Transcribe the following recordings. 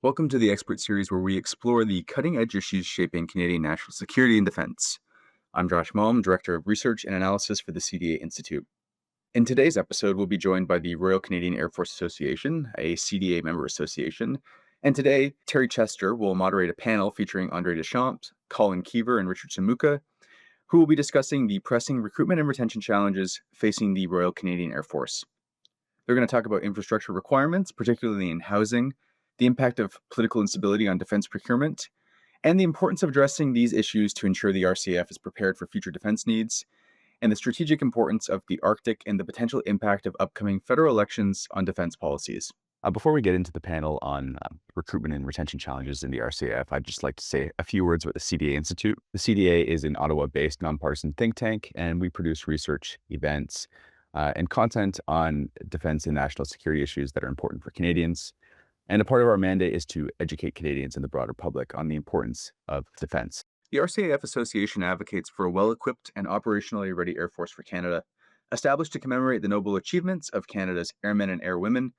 Welcome to the Expert Series where we explore the cutting edge issues shaping Canadian national security and defense. I'm Josh Malm, Director of Research and Analysis for the CDA Institute. In today's episode, we'll be joined by the Royal Canadian Air Force Association, a CDA Member Association. And today, Terry Chester will moderate a panel featuring Andre Deschamps, Colin Keiver, and Richard Shimooka, who will be discussing the pressing recruitment and retention challenges facing the Royal Canadian Air Force. They're going to talk about infrastructure requirements, particularly in housing, the impact of political instability on defense procurement, and the importance of addressing these issues to ensure the RCAF is prepared for future defense needs, and the strategic importance of the Arctic and the potential impact of upcoming federal elections on defense policies. Before we get into the panel on recruitment and retention challenges in the RCAF, I'd just like to say a few words about the CDA Institute. The CDA is an Ottawa-based nonpartisan think tank, and we produce research, events, and content on defense and national security issues that are important for Canadians. And a part of our mandate is to educate Canadians and the broader public on the importance of defense. The RCAF Association advocates for a well-equipped and operationally ready Air Force for Canada. Established to commemorate the noble achievements of Canada's airmen and airwomen,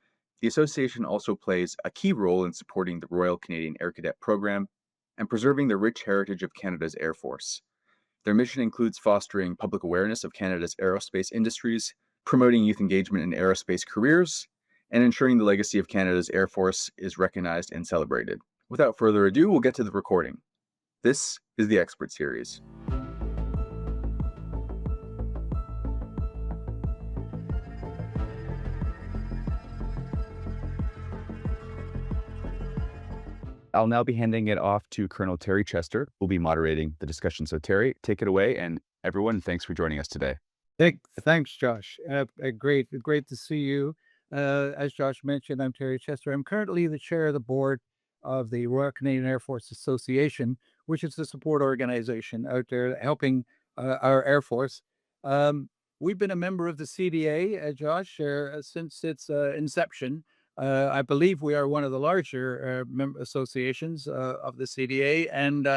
the association also plays a key role in supporting the Royal Canadian Air Cadet program and preserving the rich heritage of Canada's Air Force. Their mission includes fostering public awareness of Canada's aerospace industries, promoting youth engagement in aerospace careers, and ensuring the legacy of Canada's Air Force is recognized and celebrated. Without further ado, we'll get to the recording. This is the Expert Series. I'll now be handing it off to Colonel Terry Chester, who will be moderating the discussion. So Terry, take it away, and everyone, thanks for joining us today. Thanks, Josh. Great to see you. As Josh mentioned, I'm Terry Chester. I'm currently the chair of the board of the Royal Canadian Air Force Association, which is the support organization out there helping our Air Force. We've been a member of the CDA, Josh, since its inception. I believe we are one of the larger associations of the CDA, and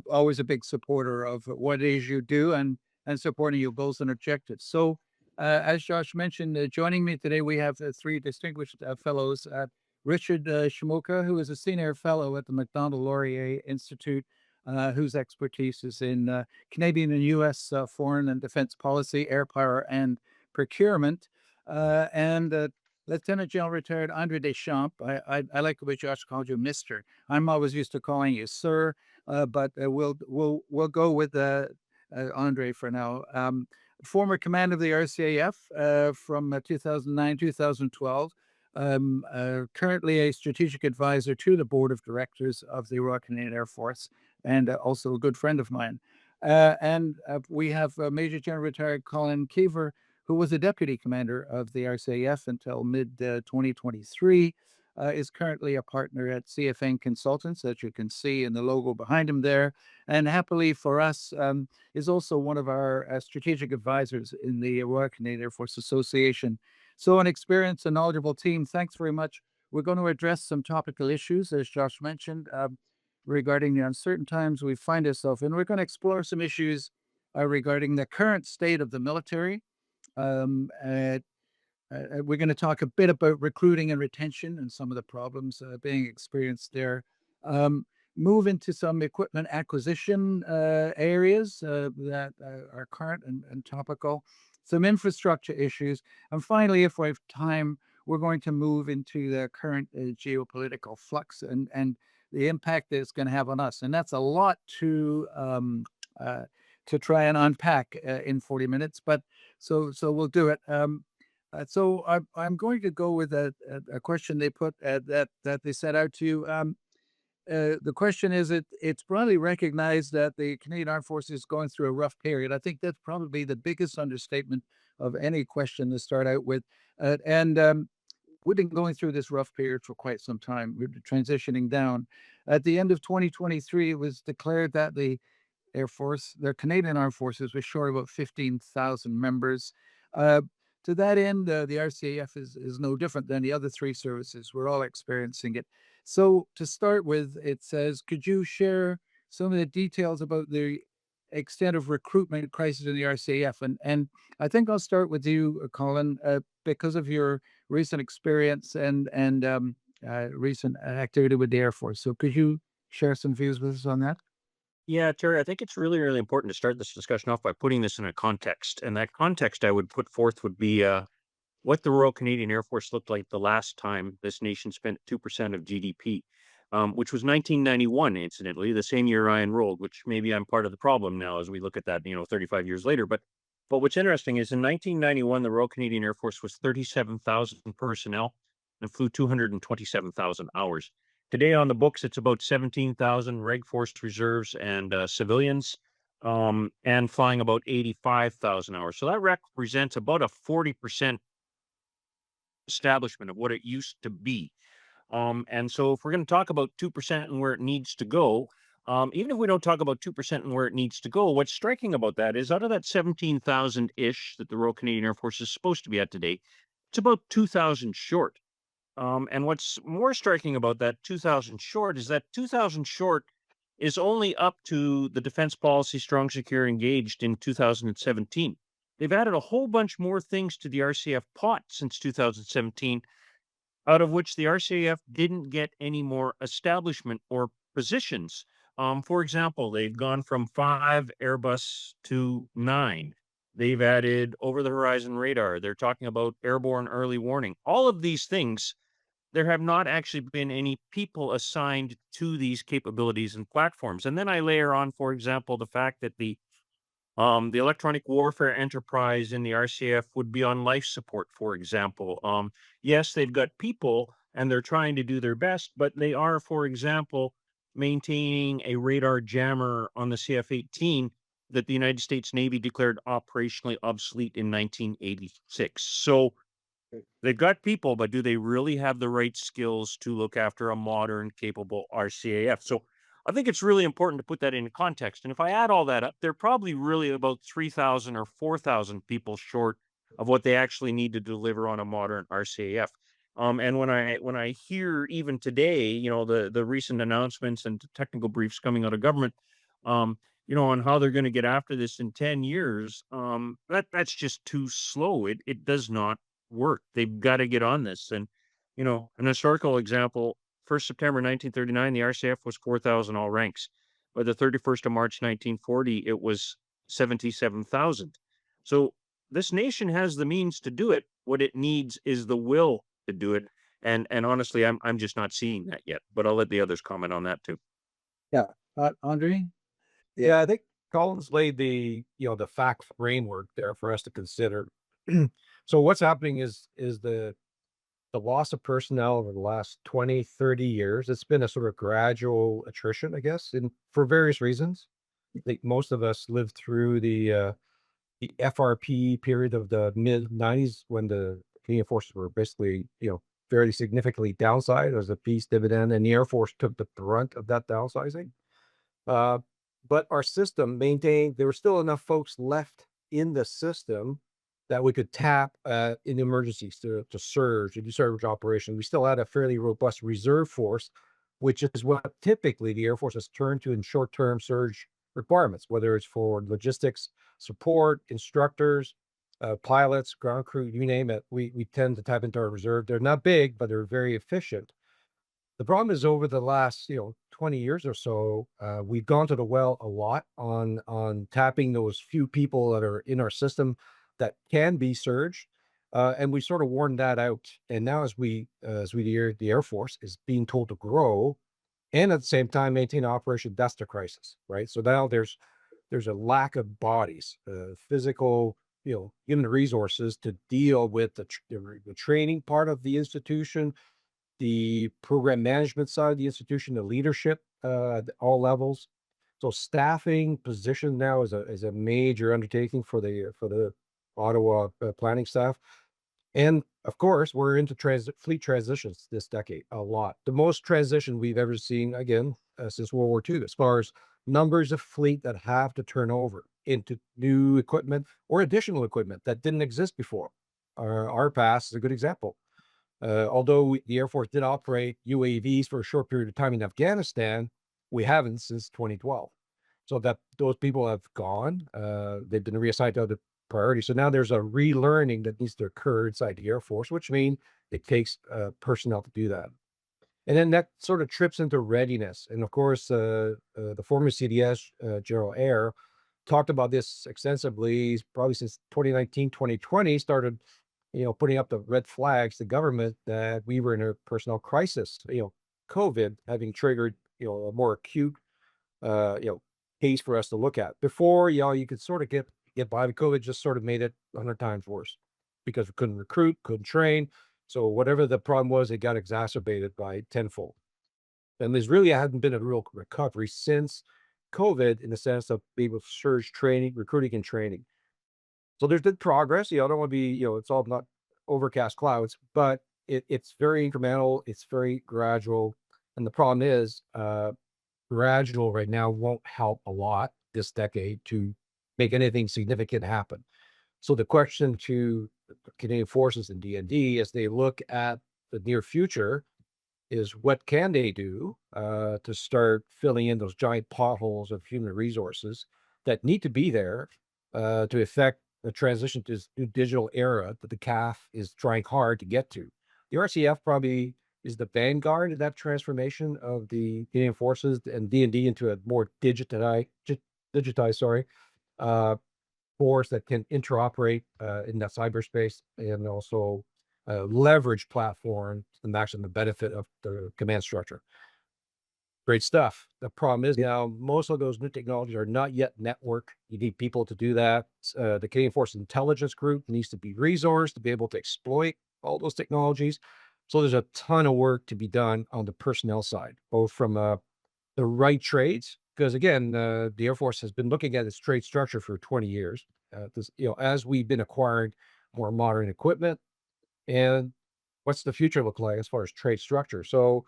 always a big supporter of what it is you do and supporting your goals and objectives. So, as Josh mentioned, joining me today, we have three distinguished fellows. Richard Shimooka, who is a senior fellow at the Macdonald-Laurier Institute, whose expertise is in Canadian and U.S. Foreign and defense policy, air power, and procurement. And Lieutenant General retired Andre Deschamps. I like the way Josh called you Mister. I'm always used to calling you Sir, but we'll go with Andre for now. Former commander of the RCAF from 2009, 2012. Currently a strategic advisor to the board of directors of the Royal Canadian Air Force, and also a good friend of mine. And we have Major General retired Colin Keiver, who was a deputy commander of the RCAF until mid-2023, is currently a partner at CFN Consultants, as you can see in the logo behind him there. And happily for us, is also one of our strategic advisors in the Royal Canadian Air Force Association. So an experienced and knowledgeable team. Thanks very much. We're going to address some topical issues, as Josh mentioned, regarding the uncertain times we find ourselves in. We're going to explore some issues regarding the current state of the military. We're going to talk a bit about recruiting and retention and some of the problems being experienced there. Move into some equipment acquisition areas that are current and topical, some infrastructure issues, and finally, if we have time, we're going to move into the current geopolitical flux and the impact that it's going to have on us. And that's a lot to try and unpack in 40 minutes, but so we'll do it. So I'm going to go with a question they put that they set out to you. The question is, it's broadly recognized that the Canadian Armed Forces is going through a rough period. I think that's probably the biggest understatement of any question to start out with. We've been going through this rough period for quite some time. We're transitioning down. At the end of 2023, it was declared that the Air Force, the Canadian Armed Forces, was short about 15,000 members. To that end, the RCAF is no different than the other three services. We're all experiencing it. So to start with, it says, could you share some of the details about the extent of recruitment crisis in the RCAF? And I think I'll start with you, Colin, because of your recent experience and recent activity with the Air Force. So could you share some views with us on that? Yeah, Terry, I think it's really, really important to start this discussion off by putting this in a context. And that context I would put forth would be what the Royal Canadian Air Force looked like the last time this nation spent 2% of GDP, which was 1991, incidentally, the same year I enrolled, which maybe I'm part of the problem now as we look at that, 35 years later. But what's interesting is in 1991, the Royal Canadian Air Force was 37,000 personnel and flew 227,000 hours. Today on the books, it's about 17,000 Reg Force reserves and civilians, and flying about 85,000 hours. So that represents about a 40% establishment of what it used to be. And so if we're going to talk about 2% and where it needs to go, even if we don't talk about 2% and where it needs to go, what's striking about that is out of that 17,000-ish that the Royal Canadian Air Force is supposed to be at today, it's about 2,000 short. And what's more striking about that 2,000 short is that 2,000 short is only up to the defense policy strong, secure, engaged in 2017. They've added a whole bunch more things to the RCF pot since 2017, out of which the RCAF didn't get any more establishment or positions. For example, they've gone from 5 Airbus to 9. They've added over the horizon radar. They're talking about airborne early warning. All of these things, there have not actually been any people assigned to these capabilities and platforms. And then I layer on, for example, the fact that the electronic warfare enterprise in the RCF would be on life support, for example. Yes, they've got people and they're trying to do their best, but they are, for example, maintaining a radar jammer on the CF-18 that the United States Navy declared operationally obsolete in 1986. So they've got people, but do they really have the right skills to look after a modern, capable RCAF? So I think it's really important to put that into context. And if I add all that up, they're probably really about 3,000 or 4,000 people short of what they actually need to deliver on a modern RCAF. And when I hear even today, the recent announcements and technical briefs coming out of government, on how they're going to get after this in 10 years, that's just too slow. It does not work. They've got to get on this. And, an historical example, 1st September 1939, the RCF was 4,000 all ranks. By the 31st of March 1940, it was 77,000. So this nation has the means to do it. What it needs is the will to do it. And honestly, I'm just not seeing that yet. But I'll let the others comment on that too. Yeah. Andre? Yeah, I think Colin's laid the fact framework there for us to consider. So what's happening is the loss of personnel over the last 20, 30 years. It's been a sort of gradual attrition, I guess, and for various reasons. I think most of us lived through the FRP period of the mid 90s when the Canadian forces were basically, fairly significantly downside as a peace dividend, and the Air Force took the brunt of that downsizing. Uh, but our system maintained, there were still enough folks left in the system that we could tap in emergencies to surge and do surge operation. We still had a fairly robust reserve force, which is what typically the Air Force has turned to in short-term surge requirements, whether it's for logistics, support, instructors, pilots, ground crew, you name it. We tend to tap into our reserve. They're not big, but they're very efficient. The problem is over the last, 20 years or so, we've gone to the well a lot on tapping those few people that are in our system that can be surged. And we sort of worn that out. And now as we hear the Air Force is being told to grow and at the same time maintain operation, that's the crisis, right? So now there's a lack of bodies, physical, human resources to deal with the training part of the institution, the program management side of the institution, the leadership at all levels. So staffing position now is a major undertaking for the Ottawa planning staff. And of course, we're into fleet transitions this decade a lot. The most transition we've ever seen, again, since World War II, as far as numbers of fleet that have to turn over into new equipment or additional equipment that didn't exist before. Our past is a good example. Although the Air Force did operate UAVs for a short period of time in Afghanistan, we haven't since 2012. So that those people have gone. They've been reassigned to other priorities. So now there's a relearning that needs to occur inside the Air Force, which means it takes personnel to do that. And then that sort of trips into readiness. And of course, the former CDS, General Air, talked about this extensively, probably since 2019, 2020, started, putting up the red flags to government that we were in a personnel crisis, COVID having triggered, a more acute, case for us to look at. Before, you could sort of get by, but COVID just sort of made it 100 times worse because we couldn't recruit, couldn't train. So whatever the problem was, it got exacerbated by tenfold. And there's really hadn't been a real recovery since COVID in the sense of being able to surge training, recruiting and training. So there's been progress. I don't want to be, it's all not overcast clouds, but it's very incremental. It's very gradual. And the problem is, gradual right now won't help a lot this decade to make anything significant happen. So the question to the Canadian Forces and DND as they look at the near future is what can they do to start filling in those giant potholes of human resources that need to be there to effect the transition to this new digital era that the CAF is trying hard to get to. The RCF probably is the vanguard of that transformation of the Canadian Forces and D&D into a more digitized, uh, force that can interoperate in that cyberspace and also leverage platform to maximum the benefit of the command structure. Great stuff. The problem is now most of those new technologies are not yet network. You need people to do that. The Canadian Forces Intelligence Group needs to be resourced to be able to exploit all those technologies. So there's a ton of work to be done on the personnel side, both from the right trades, because again, the Air Force has been looking at its trade structure for 20 years. As we've been acquiring more modern equipment, and what's the future look like as far as trade structure? So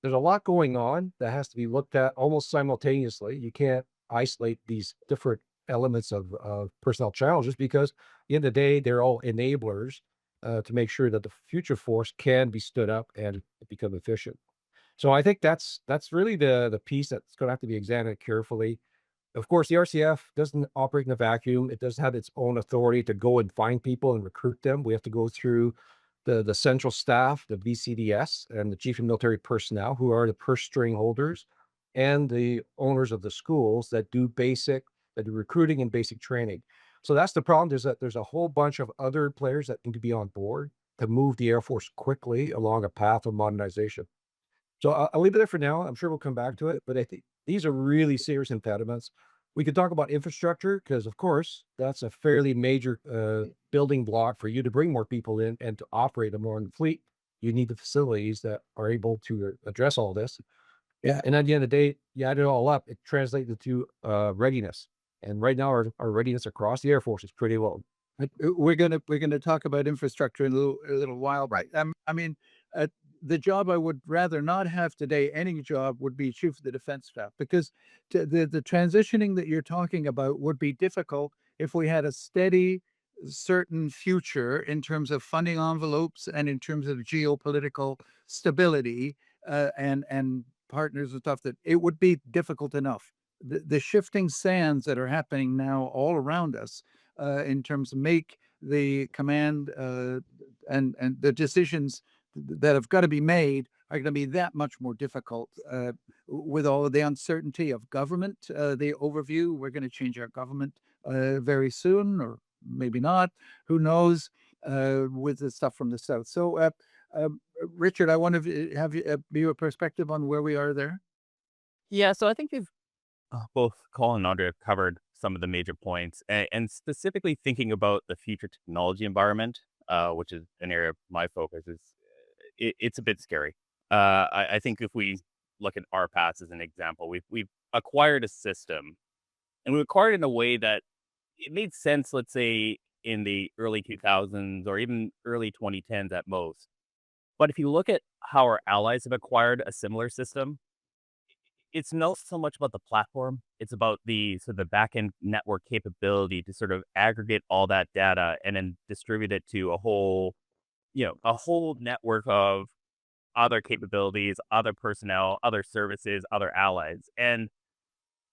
there's a lot going on that has to be looked at almost simultaneously. You can't isolate these different elements of personnel challenges because at the end of the day, they're all enablers to make sure that the future force can be stood up and become efficient. So I think that's really the piece that's going to have to be examined carefully. Of course, the RCF doesn't operate in a vacuum. It does have its own authority to go and find people and recruit them. We have to go through the central staff, the VCDS, and the chief of military personnel, who are the purse string holders, and the owners of the schools that do recruiting and basic training. So that's the problem. There's a whole bunch of other players that need to be on board to move the Air Force quickly along a path of modernization. So I'll leave it there for now. I'm sure we'll come back to it, but I think these are really serious impediments. We could talk about infrastructure because, of course, that's a fairly major building block for you to bring more people in and to operate a more fleet. You need the facilities that are able to address all this. Yeah, and at the end of the day, you add it all up, it translates into readiness. And right now, our readiness across the Air Force is pretty low. We're gonna talk about infrastructure in a little while. Right. I mean, the job I would rather not have today, any job, would be chief of the defense staff because the transitioning that you're talking about would be difficult if we had a steady, certain future in terms of funding envelopes and in terms of geopolitical stability and partners and stuff. That it would be difficult enough. The shifting sands that are happening now all around us in terms of make the command and the decisions that have got to be made are going to be that much more difficult with all of the uncertainty of government. The overview, we're going to change our government very soon, or maybe not. Who knows? With the stuff from the south. So, Richard, I want to have your perspective on where we are there. Yeah, so I think you've both Colin and Andre have covered some of the major points, and specifically thinking about the future technology environment, which is an area of my focus, it's a bit scary. I think if we look at RPAS as an example, we've acquired a system, and we acquired it in a way that it made sense, let's say, in the early 2000s or even early 2010s at most. But if you look at how our allies have acquired a similar system, it's not so much about the platform. It's about the back end network capability to sort of aggregate all that data and then distribute it to a whole network of other capabilities, other personnel, other services, other allies. And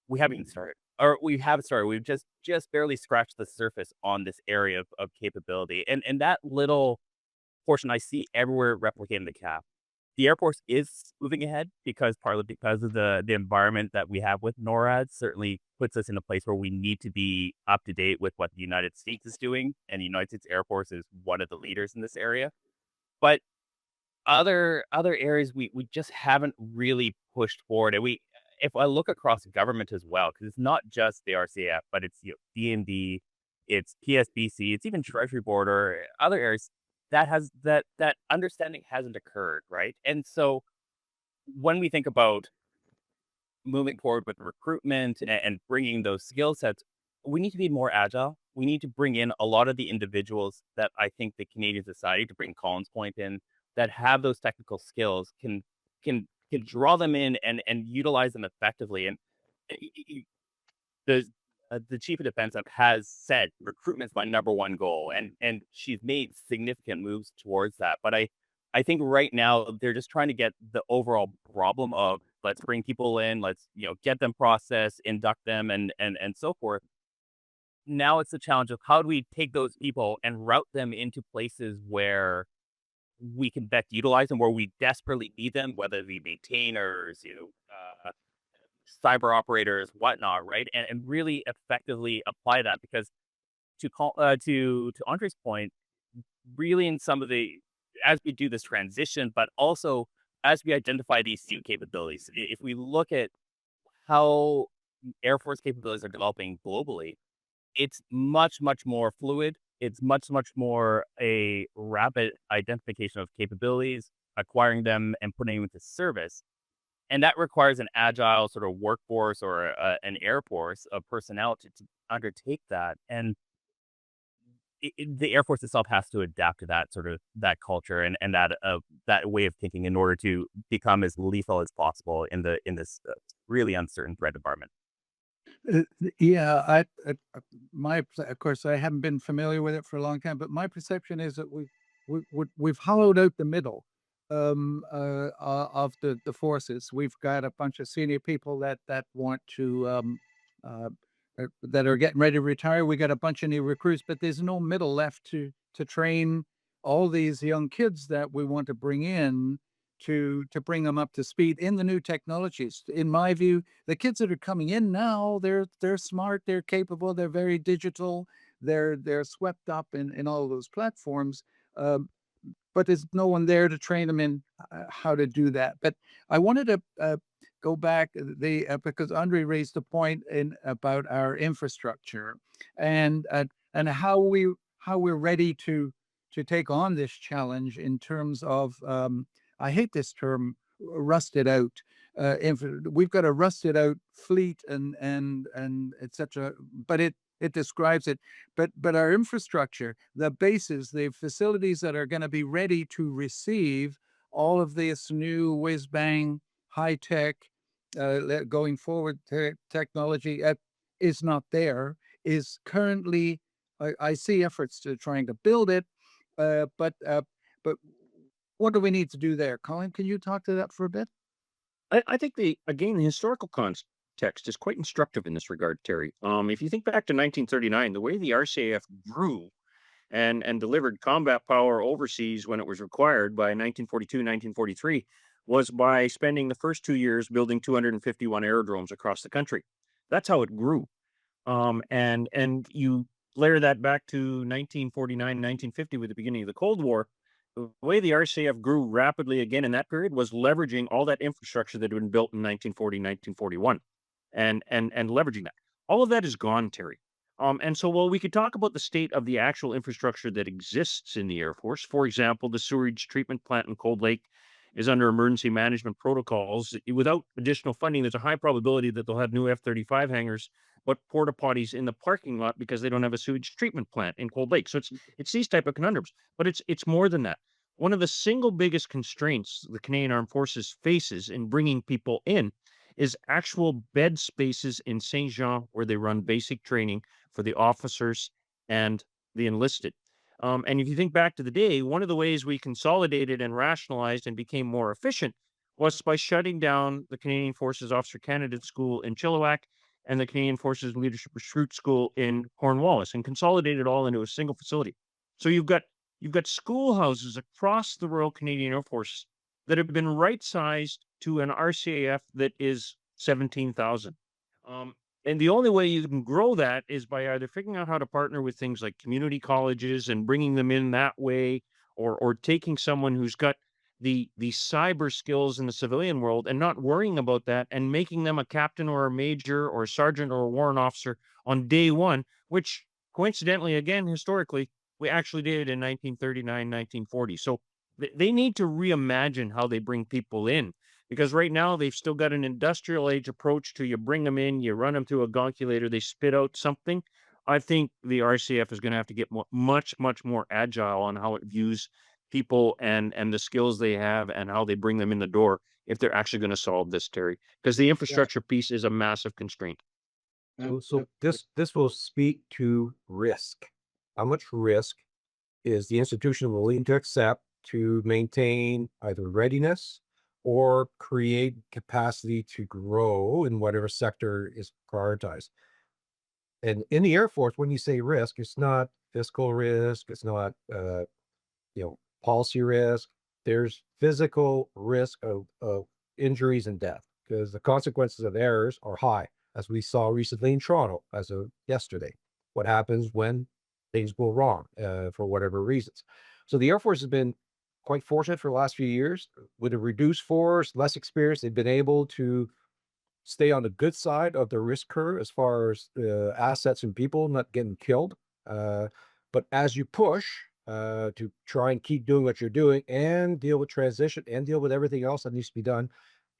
we haven't even started, or we have started. We've just barely scratched the surface on this area of capability. And that little portion I see everywhere replicating the CAF. the Air Force is moving ahead partly because of the environment that we have with NORAD certainly puts us in a place where we need to be up to date with what the United States is doing, and the United States Air Force is one of the leaders in this area. But other areas we just haven't really pushed forward, and if I look across government as well, because it's not just the RCAF, but it's DND, it's PSBC, it's even Treasury Board or other areas that understanding hasn't occurred, right? And so when we think about moving forward with recruitment and bringing those skill sets, we need to be more agile. We need to bring in a lot of the individuals that I think the Canadian society, to bring Colin's point in, that have those technical skills can draw them in and utilize them effectively. And the the chief of defense has said recruitment is my number one goal, and she's made significant moves towards that. But I think right now they're just trying to get the overall problem of let's bring people in, let's get them processed, induct them, and so forth. Now it's the challenge of how do we take those people and route them into places where we can best utilize them, where we desperately need them, whether they be maintainers, cyber operators, whatnot, right? And really effectively apply that, because to Andre's point, really in some of the as we do this transition, but also as we identify these new capabilities, if we look at how Air Force capabilities are developing globally, it's much, much more fluid. It's much, much more a rapid identification of capabilities, acquiring them and putting them into service. And that requires an agile sort of workforce or an air force of personnel to undertake that. And the Air Force itself has to adapt to that sort of that culture and that way of thinking in order to become as lethal as possible in this really uncertain threat environment. Yeah, of course, I haven't been familiar with it for a long time, but my perception is that we've hollowed out the middle of the forces. We've got a bunch of senior people that want to that are getting ready to retire. We got a bunch of new recruits, but there's no middle left to train all these young kids that we want to bring in to bring them up to speed in the new technologies. In my view, the kids that are coming in now, they're smart, they're capable, they're very digital, they're swept up in all those platforms. But there's no one there to train them in how to do that. But I wanted to go back because Andre raised the point about our infrastructure and how we're ready to take on this challenge in terms of I hate this term, rusted out. We've got a rusted out fleet and etc. But it describes it. But our infrastructure, the bases, the facilities that are going to be ready to receive all of this new whiz bang high tech going forward technology is not there. Is currently I see efforts to trying to build it, but what do we need to do there? Colin, can you talk to that for a bit? I think the historical context is quite instructive in this regard, Terry. If you think back to 1939, the way the RCAF grew and delivered combat power overseas when it was required by 1942, 1943 was by spending the first 2 years building 251 aerodromes across the country. That's how it grew. And you layer that back to 1949, 1950 with the beginning of the Cold War. The way the RCAF grew rapidly again in that period was leveraging all that infrastructure that had been built in 1940, 1941, and leveraging that. All of that is gone, Terry. And so, while we could talk about the state of the actual infrastructure that exists in the Air Force, for example, the sewage treatment plant in Cold Lake is under emergency management protocols. Without additional funding, there's a high probability that they'll have new F-35 hangars, but porta potties in the parking lot because they don't have a sewage treatment plant in Cold Lake. So it's these type of conundrums, but it's more than that. One of the single biggest constraints the Canadian Armed Forces faces in bringing people in is actual bed spaces in Saint Jean, where they run basic training for the officers and the enlisted. And if you think back to the day, one of the ways we consolidated and rationalized and became more efficient was by shutting down the Canadian Forces Officer Candidate School in Chilliwack and the Canadian Forces Leadership Recruit School in Cornwallis, and consolidated it all into a single facility. So you've got schoolhouses across the Royal Canadian Air Force that have been right sized to an RCAF that is 17,000. Um, and the only way you can grow that is by either figuring out how to partner with things like community colleges and bringing them in that way, or taking someone who's got the cyber skills in the civilian world and not worrying about that and making them a captain or a major or a sergeant or a warrant officer on day one, which coincidentally, again, historically, we actually did in 1939, 1940. So they need to reimagine how they bring people in, because right now they've still got an industrial age approach to, you bring them in, you run them through a gonculator, they spit out something. I think the RCF is going to have to get much, much more agile on how it views people and the skills they have and how they bring them in the door if they're actually going to solve this, Terry, because the infrastructure piece is a massive constraint. So this will speak to risk. How much risk is the institution willing to accept to maintain either readiness or create capacity to grow in whatever sector is prioritized? And in the Air Force, when you say risk, it's not fiscal risk, it's not policy risk. There's physical risk of injuries and death, because the consequences of errors are high, as we saw recently in Toronto as of yesterday. What happens when things go wrong for whatever reasons? So the Air Force has been quite fortunate for the last few years with a reduced force, less experience. They've been able to stay on the good side of the risk curve as far as assets and people not getting killed. But as you push to try and keep doing what you're doing and deal with transition and deal with everything else that needs to be done,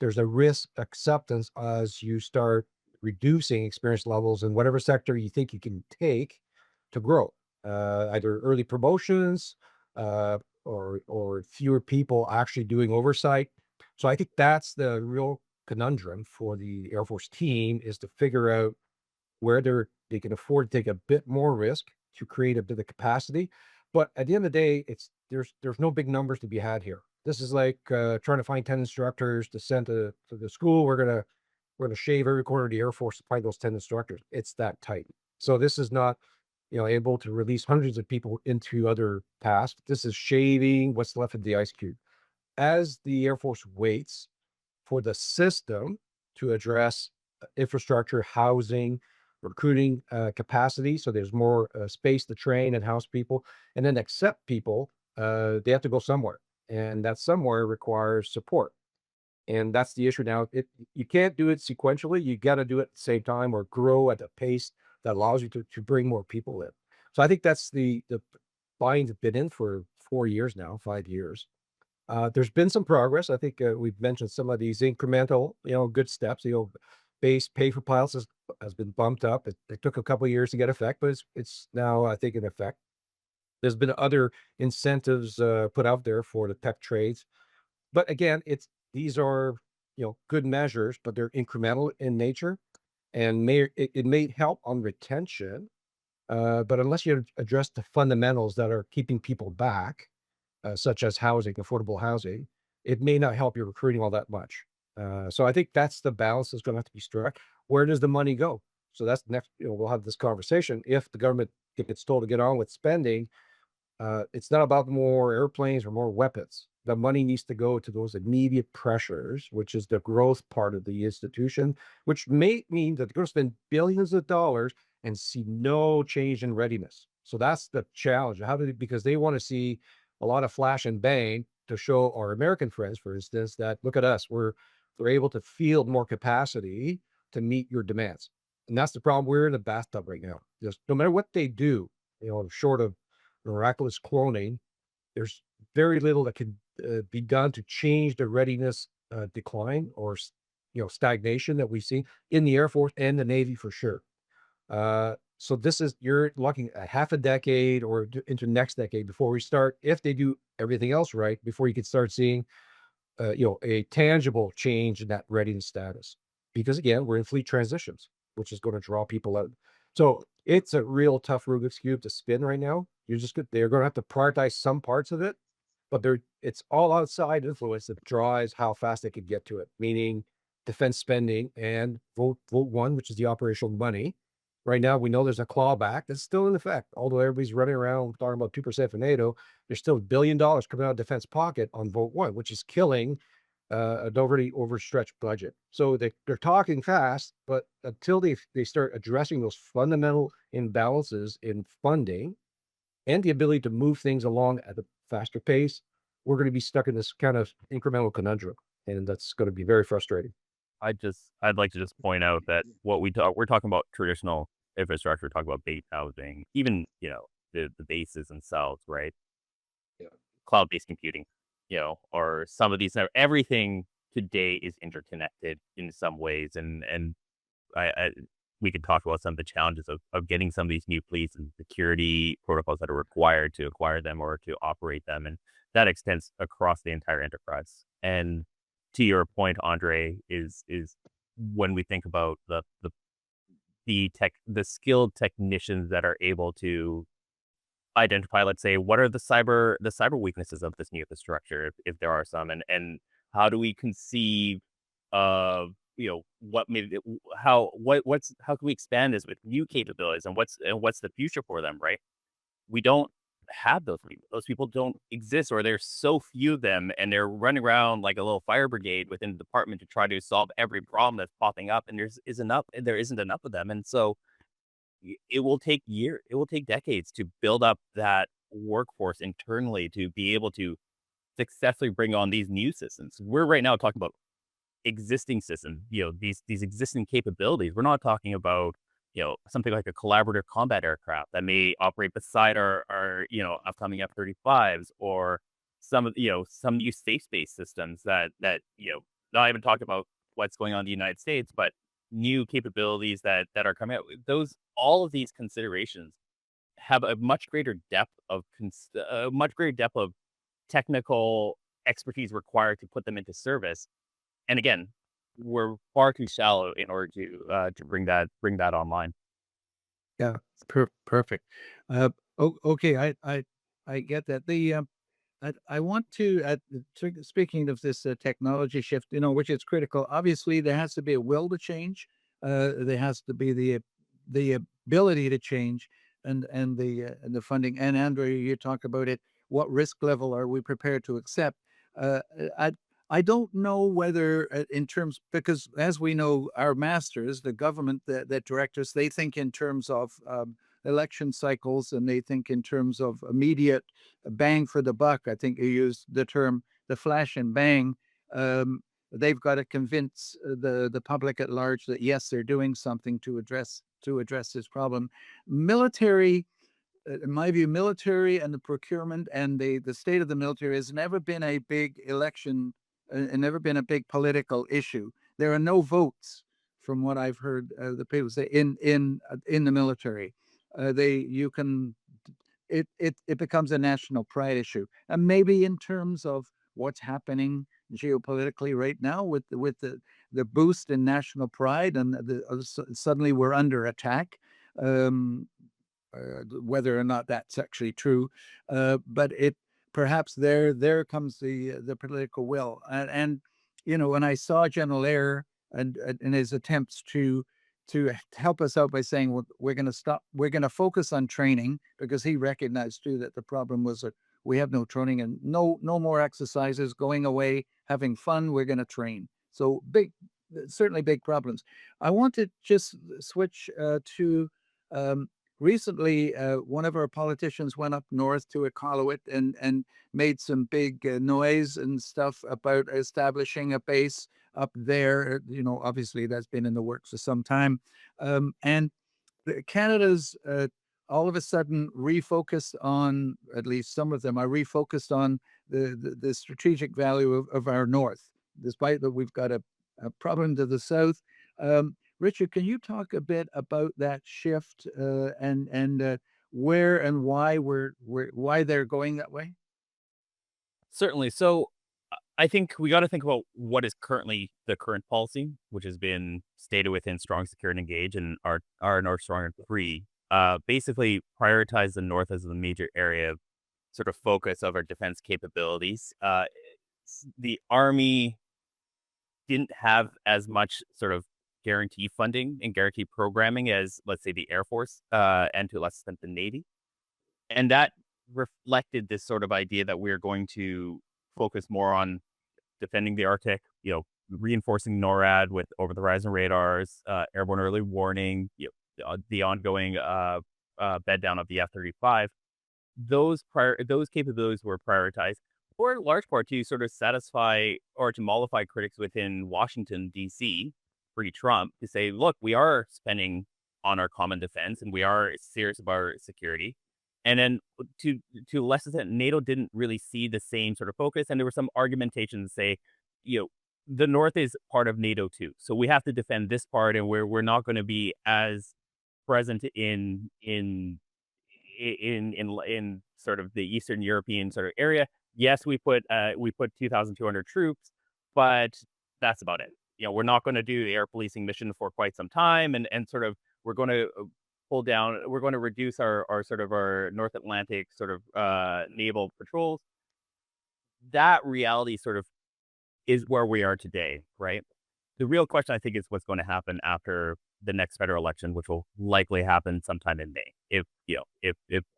there's a risk acceptance as you start reducing experience levels in whatever sector you think you can take to grow, either early promotions or fewer people actually doing oversight. So I think that's the real conundrum for the Air Force team, is to figure out where they can afford to take a bit more risk to create a bit of capacity. But at the end of the day, there's no big numbers to be had here. This is like trying to find 10 instructors to send to the school. We're gonna shave every corner of the Air Force to find those 10 instructors. It's that tight. So this is not able to release hundreds of people into other tasks. This is shaving what's left of the ice cube. As the Air Force waits for the system to address infrastructure, housing, recruiting capacity, so there's more space to train and house people, and then accept people, they have to go somewhere, and that somewhere requires support. And that's the issue now. You can't do it sequentially. You got to do it at the same time, or grow at a pace that allows you to bring more people in. So I think that's the buying's been in for 4 years now, 5 years. There's been some progress. I think we've mentioned some of these incremental, good steps. Base pay for pilots has been bumped up. It took a couple of years to get effect, but it's now, I think, in effect. There's been other incentives put out there for the tech trades, but again, these are good measures, but they're incremental in nature, and it may help on retention, but unless you address the fundamentals that are keeping people back, such as housing, affordable housing, it may not help your recruiting all that much. So I think that's the balance that's going to have to be struck. Where does the money go? So that's the next, we'll have this conversation. If the government gets told to get on with spending, it's not about more airplanes or more weapons. The money needs to go to those immediate pressures, which is the growth part of the institution, which may mean that they're going to spend billions of dollars and see no change in readiness. So that's the challenge. Because they want to see a lot of flash and bang to show our American friends, for instance, that look at us, we're able to field more capacity to meet your demands. And that's the problem. We're in a bathtub right now. Just no matter what they do, short of miraculous cloning, there's very little that can be done to change the readiness decline or stagnation that we see in the Air Force and the Navy for sure. So you're looking at half a decade or into next decade before we start, if they do everything else right, before you can start seeing, a tangible change in that readiness status. Because again, we're in fleet transitions, which is going to draw people out. So it's a real tough Rubik's Cube to spin right now. They're going to have to prioritize some parts of it, but it's all outside influence that drives how fast they can get to it, meaning defense spending and vote one, which is the operational money, Right now, we know there's a clawback that's still in effect. Although everybody's running around talking about 2% for NATO, there's still $1 billion coming out of defense pocket on vote one, which is killing an already overstretched budget. So they're talking fast, but until they start addressing those fundamental imbalances in funding and the ability to move things along at a faster pace, we're going to be stuck in this kind of incremental conundrum, and that's going to be very frustrating. I'd like to just point out that we're talking about traditional infrastructure, talking about base housing, even, the bases themselves, right? Yeah. Cloud-based computing, or some of these, everything today is interconnected in some ways. And we could talk about some of the challenges of getting some of these new fleets and security protocols that are required to acquire them or to operate them. And that extends across the entire enterprise. And to your point, Andre, is when we think about the skilled technicians that are able to identify, let's say, what are the cyber weaknesses of this new infrastructure, if there are some, and how do we conceive of, what maybe how can we expand this with new capabilities, and what's the future for them, right? We don't have those people. Those people don't exist, or there's so few of them, and they're running around like a little fire brigade within the department to try to solve every problem that's popping up, and there isn't enough of them. And so it will take decades to build up that workforce internally to be able to successfully bring on these new systems. We're right now talking about existing systems, these existing capabilities. We're not talking about, something like a collaborative combat aircraft that may operate beside our upcoming F-35s, or some new space-based systems that, not even talking about what's going on in the United States, but new capabilities that are coming out. All of these considerations have a much greater depth of technical expertise required to put them into service. And again, we're far too shallow in order to bring that online. Yeah, perfect. Okay, I get that. I want to, speaking of this technology shift, which is critical. Obviously, there has to be a will to change. There has to be the ability to change, and the funding. And Andrea, you talk about it. What risk level are we prepared to accept? Uh, I I don't know whether in terms, because as we know, our masters, the government that direct us, they think in terms of election cycles, and they think in terms of immediate bang for the buck. I think you used the term the flash and bang. They've got to convince the public at large that yes, they're doing something to address this problem. Military, in my view, military and the procurement and the state of the military has never been a big election, and never been a big political issue. There are no votes, from what I've heard the people say, in the military. You can, it becomes a national pride issue, and maybe in terms of what's happening geopolitically right now with the boost in national pride, and suddenly we're under attack. Um, whether or not that's actually true, but it perhaps there comes the political will, and when I saw General Air and in his attempts to help us out by saying, well, we're going to stop, we're going to focus on training, because he recognized too that the problem was that we have no training, and no more exercises, going away, having fun, we're going to train. So certainly big problems. I want to just switch to um, recently, one of our politicians went up north to Iqaluit and made some big noise and stuff about establishing a base up there. Obviously that's been in the works for some time. And Canada's all of a sudden refocused on, at least some of them are refocused on the strategic value of our north, despite that we've got a problem to the south. Richard, can you talk a bit about that shift, and where and why they're going that way? Certainly. So I think we got to think about what is currently the current policy, which has been stated within Strong, Secure, and Engage and our North Strong and Free. Basically, prioritize the North as the major area of sort of focus of our defense capabilities. The Army didn't have as much sort of guarantee funding and guarantee programming as, let's say, the Air Force, and to a lesser extent the Navy. And that reflected this sort of idea that we're going to focus more on defending the Arctic, reinforcing NORAD with over-the-horizon radars, airborne early warning, the ongoing bed down of the F-35. Those capabilities were prioritized for in large part to sort of satisfy or to mollify critics within Washington, D.C., pre-Trump, to say, look, we are spending on our common defense and we are serious about our security. And then to less extent, NATO didn't really see the same sort of focus. And there were some argumentation to say, the North is part of NATO too. So we have to defend this part, and we're not going to be as present in sort of the Eastern European sort of area. Yes, we put 2,200 troops, but that's about it. We're not going to do the air policing mission for quite some time, and sort of we're going to we're going to reduce our sort of our North Atlantic sort of naval patrols. That reality sort of is where we are today, right? The real question, I think, is what's going to happen after the next federal election, which will likely happen sometime in May. If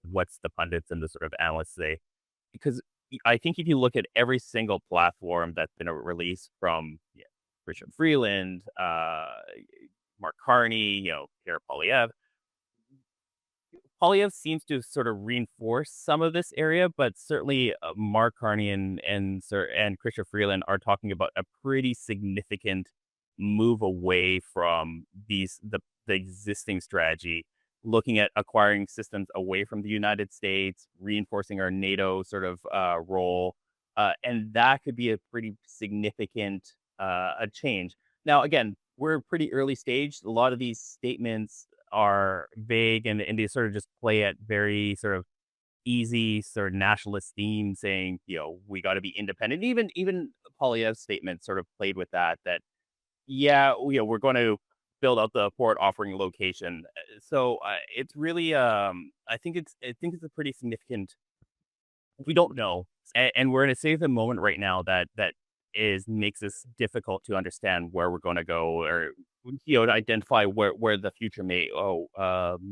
what's the pundits and the sort of analysts say, because I think if you look at every single platform that's been released from Richard Freeland, Mark Carney, Pierre Poilievre seems to sort of reinforce some of this area, but certainly Mark Carney and Christian Freeland are talking about a pretty significant move away from the existing strategy, looking at acquiring systems away from the United States, reinforcing our NATO sort of role, and that could be a pretty significant a change. Now, again, we're pretty early stage. A lot of these statements are vague and they sort of just play at very sort of easy sort of nationalist theme, saying, we got to be independent. Even Poilievre's statement sort of played with that we're going to build out the port offering location. So it's really, I think it's a pretty significant. We don't know, and we're in a state of moment right now that makes this difficult to understand where we're going to go, or to identify where the future may go in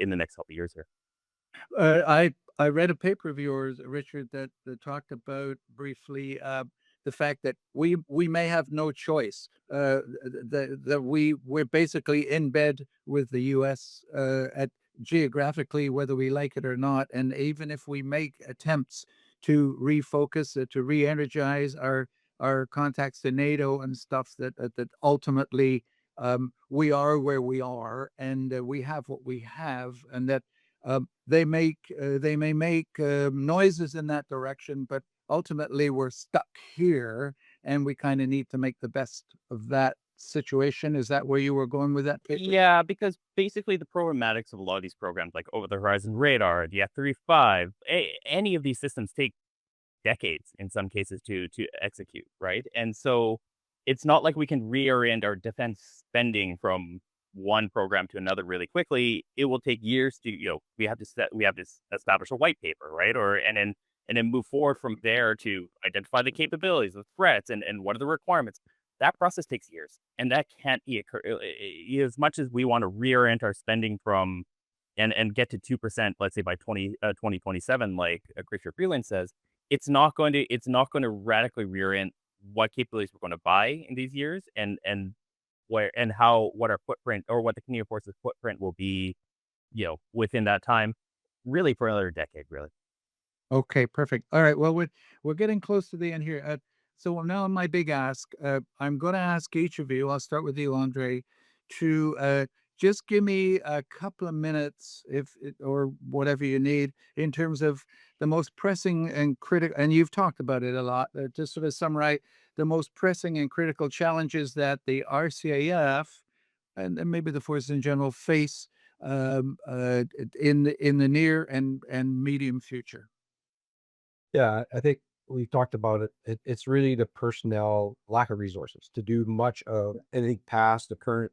the next couple of years here. I read a paper of yours, Richard, that talked about briefly the fact that we may have no choice. That we're basically in bed with the U.S. Geographically, whether we like it or not, and even if we make attempts to refocus, to re-energize our contacts to NATO and stuff, that ultimately we are where we are, and we have what we have, and that they may make noises in that direction, but ultimately we're stuck here, and we kind of need to make the best of that situation. Is that where you were going with that paper? Yeah, because basically the programmatics of a lot of these programs, like over-the-horizon radar, the F-35, any of these systems take decades in some cases to execute, right? And so it's not like we can reorient our defense spending from one program to another really quickly. It will take years to, we have to establish a white paper, right? And then move forward from there to identify the capabilities, the threats, and what are the requirements. That process takes years, and that can't be as much as we want to reorient our spending from and get to 2%, let's say by 2027, like Christian Freeland says. It's not going to radically reorient what capabilities we're going to buy in these years, and what our footprint, or what the Canadian Forces footprint will be, within that time, really for another decade, really. Okay, perfect. All right. Well, we're getting close to the end here. So now my big ask. I'm going to ask each of you. I'll start with you, Andre, to just give me a couple of minutes, or whatever you need, in terms of the most pressing and critical. And you've talked about it a lot. Just sort of summarize the most pressing and critical challenges that the RCAF and maybe the forces in general face in the near and medium future. Yeah, I think we've talked about it. It's really the personnel, lack of resources to do much of anything past the current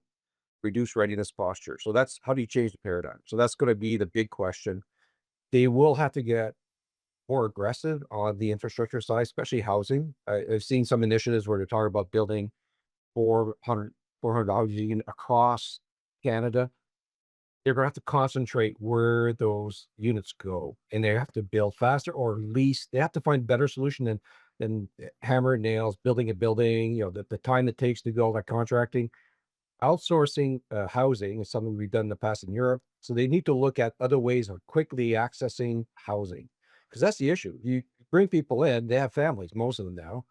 reduced readiness posture. So that's, how do you change the paradigm? So that's going to be the big question. They will have to get more aggressive on the infrastructure side, especially housing. I've seen some initiatives where they're talking about building 400 400,000 across Canada. They're going to have to concentrate where those units go, and they have to build faster, or at least they have to find better solution than hammer and nails, building a building. The time it takes to do all that contracting. Outsourcing housing is something we've done in the past in Europe. So they need to look at other ways of quickly accessing housing, because that's the issue. You bring people in, they have families, most of them now.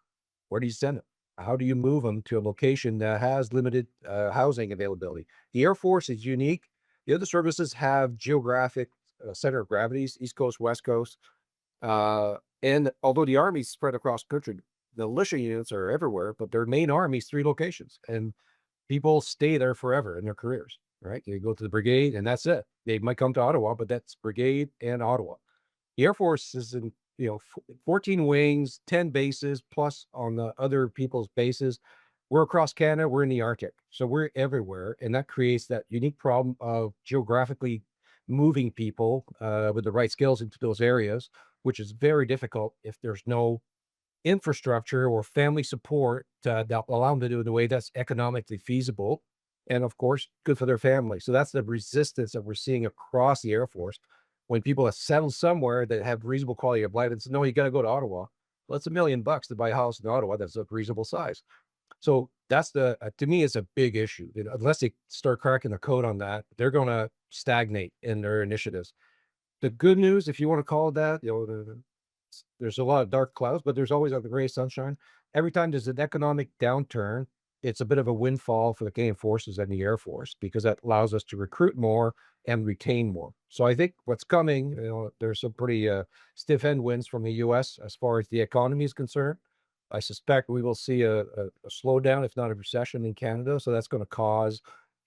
Where do you send them? How do you move them to a location that has limited housing availability? The Air Force is unique. The other services have geographic center of gravities, East Coast, West Coast. And although the Army's spread across the country, the militia units are everywhere, but their main army's 3 locations. And people stay there forever in their careers, right? They go to the brigade and that's it. They might come to Ottawa, but that's brigade and Ottawa. The Air Force is in, 14 wings, 10 bases, plus on the other people's bases. We're across Canada, we're in the Arctic. So we're everywhere. And that creates that unique problem of geographically moving people with the right skills into those areas, which is very difficult if there's no infrastructure or family support that allow them to do it in a way that's economically feasible and, of course, good for their family. So that's the resistance that we're seeing across the Air Force when people have settled somewhere that have reasonable quality of life and say, no, you got to go to Ottawa. Well, it's $1 million to buy a house in Ottawa that's a reasonable size. So that's to me, it's a big issue. Unless they start cracking the code on that, they're going to stagnate in their initiatives. The good news, if you want to call it that, there's a lot of dark clouds, but there's always a ray of sunshine. Every time there's an economic downturn, it's a bit of a windfall for the Canadian Forces and the Air Force, because that allows us to recruit more and retain more. So I think what's coming, there's some pretty stiff headwinds from the U.S. as far as the economy is concerned. I suspect we will see a slowdown, if not a recession, in Canada. So that's going to cause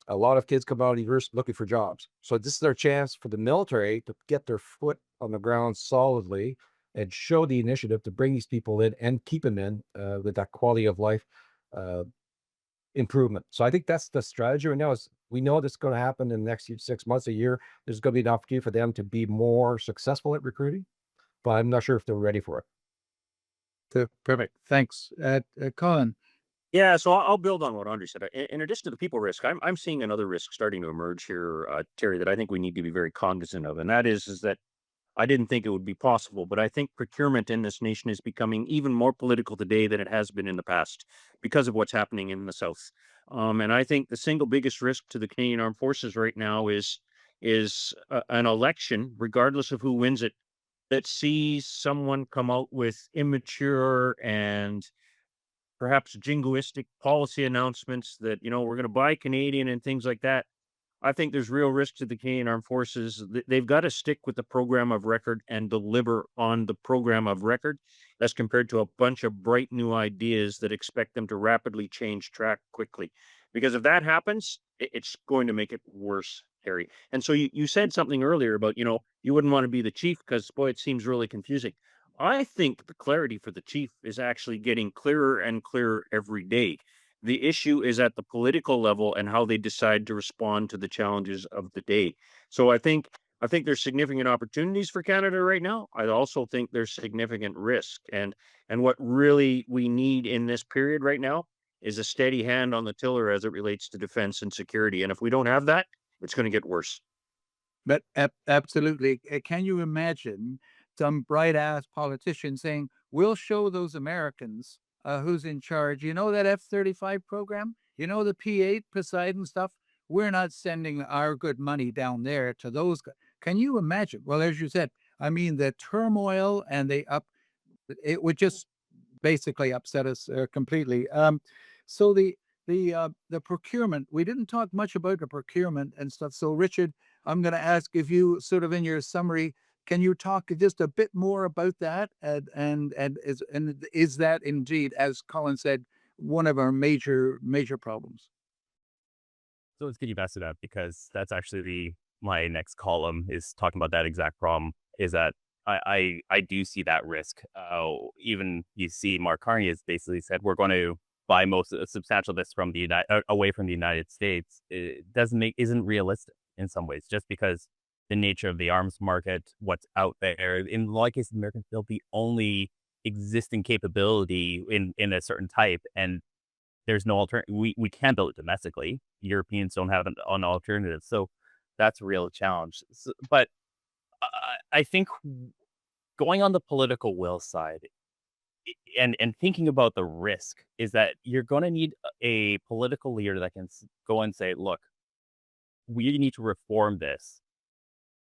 a lot of kids come out of university looking for jobs. So this is their chance for the military to get their foot on the ground solidly and show the initiative to bring these people in and keep them in with that quality of life improvement. So I think that's the strategy right now. Is we know that's going to happen in the next 6 months, a year. There's going to be an opportunity for them to be more successful at recruiting, but I'm not sure if they're ready for it. Perfect. Thanks. Colin. Yeah, so I'll build on what Andre said. In addition to the people risk, I'm seeing another risk starting to emerge here, Terry, that I think we need to be very cognizant of, and that is that I didn't think it would be possible, but I think procurement in this nation is becoming even more political today than it has been in the past because of what's happening in the South. And I think the single biggest risk to the Canadian Armed Forces right now is an election, regardless of who wins it, that sees someone come out with immature and perhaps jingoistic policy announcements that, we're going to buy Canadian and things like that. I think there's real risk to the Canadian Armed Forces. They've got to stick with the program of record and deliver on the program of record, as compared to a bunch of bright new ideas that expect them to rapidly change track quickly. Because if that happens, it's going to make it worse, Harry. And so you said something earlier about, you wouldn't want to be the chief because, boy, it seems really confusing. I think the clarity for the chief is actually getting clearer and clearer every day. The issue is at the political level and how they decide to respond to the challenges of the day. So I think there's significant opportunities for Canada right now. I also think there's significant risk. And what really we need in this period right now is a steady hand on the tiller as it relates to defense and security. And if we don't have that, it's going to get worse. But absolutely. Can you imagine some bright ass politician saying, we'll show those Americans who's in charge, that F-35 program, the P-8 Poseidon stuff, we're not sending our good money down there to those guys. Can you imagine? Well, as you said, I mean, the turmoil and it would just basically upset us completely. So the procurement, we didn't talk much about the procurement and stuff. So Richard, I'm going to ask if you sort of in your summary, can you talk just a bit more about that? And is that indeed, as Colin said, one of our major problems? So let's get you vested up, because that's actually my next column is talking about that exact problem. Is that I do see that risk. Even you see, Mark Carney has basically said we're going to buy substantial of this from away from the United States. It isn't realistic in some ways, just because the nature of the arms market, what's out there. In a lot of cases, Americans build the only existing capability in a certain type, and there's no alternative. We can build it domestically. Europeans don't have an alternative. So that's a real challenge. But I think going on the political will side and thinking about the risk is that you're going to need a political leader that can go and say, look, we need to reform this.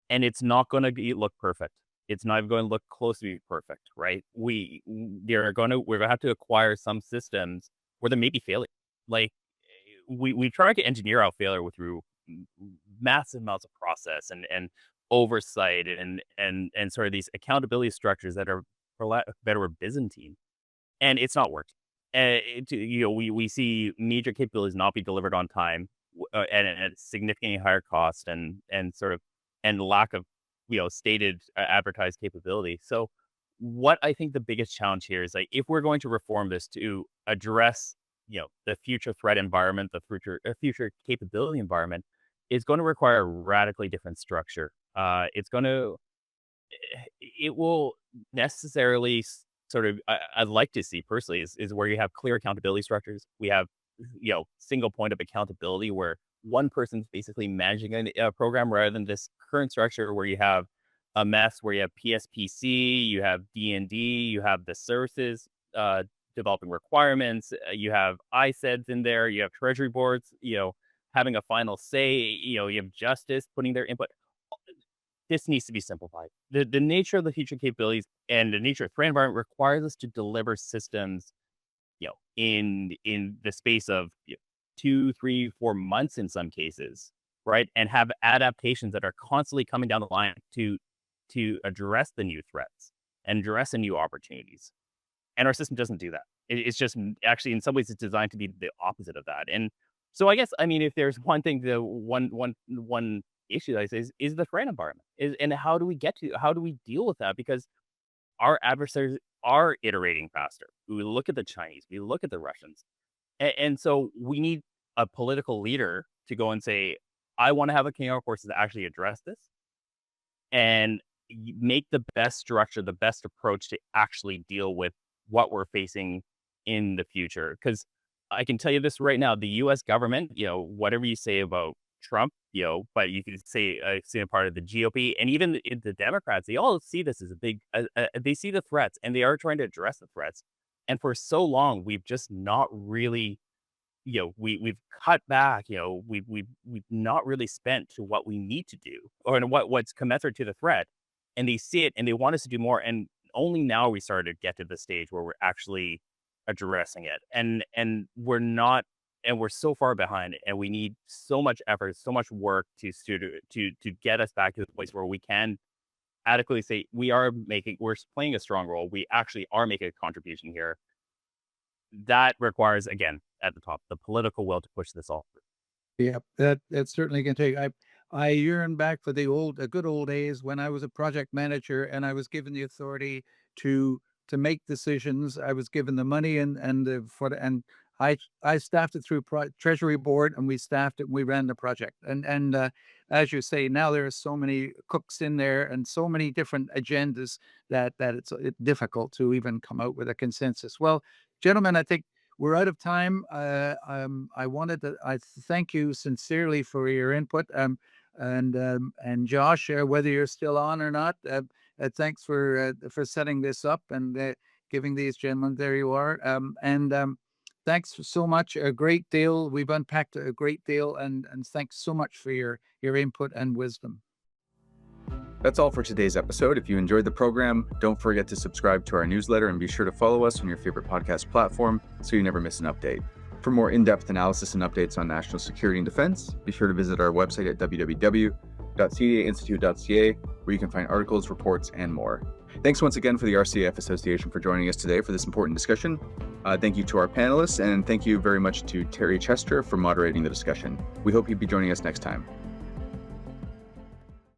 And it's not going to look perfect. It's not going to look close to being perfect, right? We're going to have to acquire some systems where there may be failure. Like we try to engineer out failure through massive amounts of process and oversight and sort of these accountability structures that are, for lack of a better word, Byzantine, and it's not working. We see major capabilities not be delivered on time and at significantly higher cost and lack of stated advertised capability. So what I think the biggest challenge here is, like, if we're going to reform this to address the future threat environment, the future capability environment, is going to require a radically different structure. It will necessarily sort of, I'd like to see personally is where you have clear accountability structures. We have single point of accountability where one person's basically managing a program, rather than this current structure where you have a mess where you have PSPC, you have D&D, you have the services developing requirements, you have ISEDs in there, you have treasury boards, having a final say, you have justice putting their input. This needs to be simplified. The nature of the future capabilities and the nature of the threat environment requires us to deliver systems, in the space of 2, 3, 4 months in some cases, right? And have adaptations that are constantly coming down the line to address the new threats and address the new opportunities. And our system doesn't do that. It's just actually, in some ways, it's designed to be the opposite of that. And so I guess, if there's one thing, the one issue that I say is the threat environment. And how do we deal with that? Because our adversaries are iterating faster. We look at the Chinese, we look at the Russians. And so we need a political leader to go and say, I want to have a Canadian Armed Forces to actually address this and make the best structure, the best approach to actually deal with what we're facing in the future. Because I can tell you this right now, the U.S. government, whatever you say about Trump, but you can say a part of the GOP and even the Democrats, they all see this as a big, they see the threats and they are trying to address the threats. And for so long, we've just not really, we've cut back, we've not really spent to what we need to do or what's commensurate to the threat. And they see it and they want us to do more. And only now we started to get to the stage where we're actually addressing it. And we're not, and we're so far behind, and we need so much effort, so much work to get us back to the place where we can adequately say we're playing a strong role. We actually are making a contribution here. That requires, again, at the top, the political will to push this all through. Yeah, that certainly can take. I yearn back for the good old days when I was a project manager and I was given the authority to make decisions. I was given the money and I staffed it through Treasury Board, and we staffed it and we ran the project. And as you say, now there are so many cooks in there and so many different agendas that it's difficult to even come out with a consensus. Well, gentlemen, I think we're out of time. I thank you sincerely for your input. And Josh, whether you're still on or not, thanks for setting this up and giving these gentlemen. There you are. Thanks so much. A great deal. We've unpacked a great deal, and thanks so much for your input and wisdom. That's all for today's episode. If you enjoyed the program, don't forget to subscribe to our newsletter and be sure to follow us on your favorite podcast platform so you never miss an update. For more in-depth analysis and updates on national security and defense, be sure to visit our website at www.cdainstitute.ca, where you can find articles, reports, and more. Thanks once again for the RCAF Association for joining us today for this important discussion. Thank you to our panelists, and thank you very much to Terry Chester for moderating the discussion. We hope you'll be joining us next time.